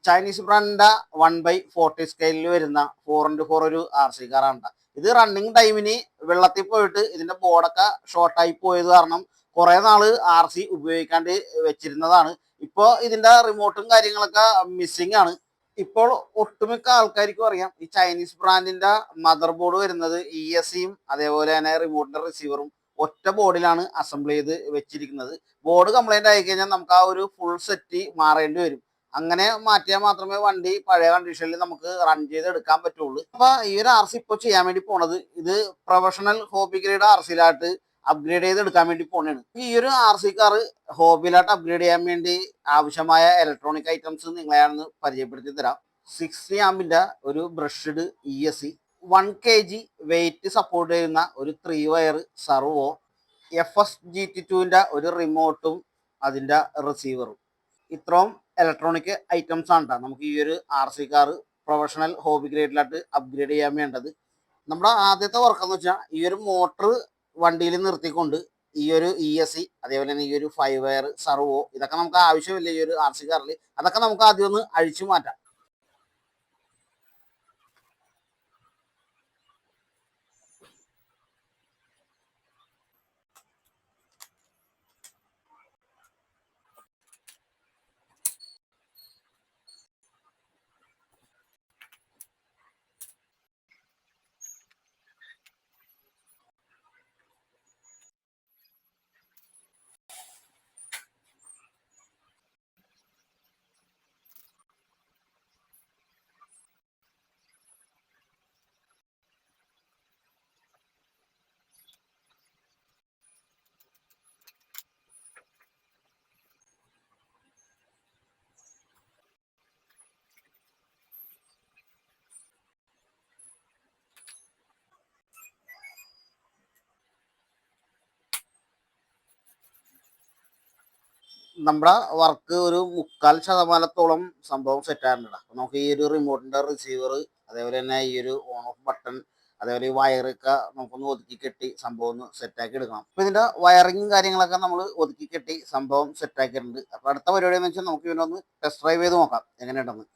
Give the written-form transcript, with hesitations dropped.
Chinese ബ്രാൻഡിന്റെ 1/40 സ്കെയിലിൽ വരുന്ന 4x4 ഒരു RC കാറാണ്. ഇത് റണ്ണിങ് ടൈമിന് വെള്ളത്തിൽ പോയിട്ട് ഇതിന്റെ ബോർഡൊക്കെ ഷോർട്ടായി പോയത് കാരണം കുറെ നാള് RC ഉപയോഗിക്കാണ്ട് വെച്ചിരുന്നതാണ്. ഇപ്പോൾ ഇതിന്റെ റിമോട്ടും കാര്യങ്ങളൊക്കെ മിസ്സിംഗ് ആണ്. ഇപ്പോൾ ഒട്ടുമിക്ക ആൾക്കാർക്കും അറിയാം ഈ ചൈനീസ് ബ്രാൻഡിന്റെ മദർ ബോർഡ് വരുന്നത് ESCയും അതേപോലെ തന്നെ റിമോട്ടിന്റെ റിസീവറും ഒറ്റ ബോർഡിലാണ് അസംബിൾ ചെയ്ത് വെച്ചിരിക്കുന്നത്. ബോർഡ് കംപ്ലൈന്റ് ആയി കഴിഞ്ഞാൽ നമുക്ക് ആ ഒരു ഫുൾ സെറ്റ് മാറേണ്ടി വരും. അങ്ങനെ മാറ്റിയാൽ മാത്രമേ വണ്ടി പഴയ കണ്ടീഷനിൽ നമുക്ക് റൺ ചെയ്ത് എടുക്കാൻ പറ്റുള്ളൂ. അപ്പൊ ഈ ഒരു RC ഇപ്പോൾ ചെയ്യാൻ വേണ്ടി പോണത് ഇത് പ്രൊഫഷണൽ ഹോബി ഗ്രേഡ് RCയിലായിട്ട് അപ്ഗ്രേഡ് ചെയ്ത് എടുക്കാൻ വേണ്ടി പോണാണ്. ഈ ഒരു RC കാർ ഹോബിയിലായിട്ട് അപ്ഗ്രേഡ് ചെയ്യാൻ വേണ്ടി ആവശ്യമായ ഇലക്ട്രോണിക് ഐറ്റംസ് നിങ്ങളെയാണ് പരിചയപ്പെടുത്തി തരാം. 60 ആമ്പിന്റെ ഒരു brushed ESC, 1 kg weight support ചെയ്യുന്ന ഒരു 3 വയർ സർവോ, FS GT2ന്റെ ഒരു റിമോട്ടും അതിന്റെ റിസീവറും. ഇത്രയും ഇലക്ട്രോണിക് ഐറ്റംസ് ആണ് നമുക്ക് ഈ ഒരു RC കാർ പ്രൊഫഷണൽ ഹോബി ഗ്രേഡിലായിട്ട് അപ്ഗ്രേഡ് ചെയ്യാൻ വേണ്ടത്. നമ്മുടെ ആദ്യത്തെ വർക്ക് എന്ന് വെച്ചാൽ ഈ ഒരു മോട്ടർ വണ്ടിയിൽ നിർത്തിക്കൊണ്ട് ഈ ഒരു ESC അതേപോലെ തന്നെ ഈ ഒരു 5 വയർ സർവോ ഇതൊക്കെ നമുക്ക് ആവശ്യമില്ല ഈ ഒരു RC കാറിൽ. അതൊക്കെ നമുക്ക് ആദ്യം ഒന്ന് അഴിച്ചു മാറ്റാം. നമ്മുടെ വർക്ക് ഒരു 3/4% സംഭവം സെറ്റ് ആയിട്ടുണ്ട്. അപ്പൊ നമുക്ക് ഈ ഒരു റിമോട്ടിന്റെ റിസീവർ അതേപോലെ തന്നെ ഈ ഒരു ഓൺ ഓഫ് ബട്ടൺ അതേപോലെ ഈ വയറൊക്കെ നമുക്കൊന്ന് ഒതുക്കി കെട്ടി സംഭവം ഒന്ന് സെറ്റാക്കി എടുക്കണം. അപ്പൊ ഇതിന്റെ വയറിങ്ങും കാര്യങ്ങളൊക്കെ നമ്മൾ ഒതുക്കി കെട്ടി സംഭവം സെറ്റാക്കിയിട്ടുണ്ട്. അപ്പൊ അടുത്ത പരിപാടി എന്ന് വെച്ചാൽ നമുക്ക് ഇവനൊന്ന് ടെസ്റ്റ് ഡ്രൈവ് ചെയ്ത് നോക്കാം എങ്ങനെയുണ്ടെന്ന്.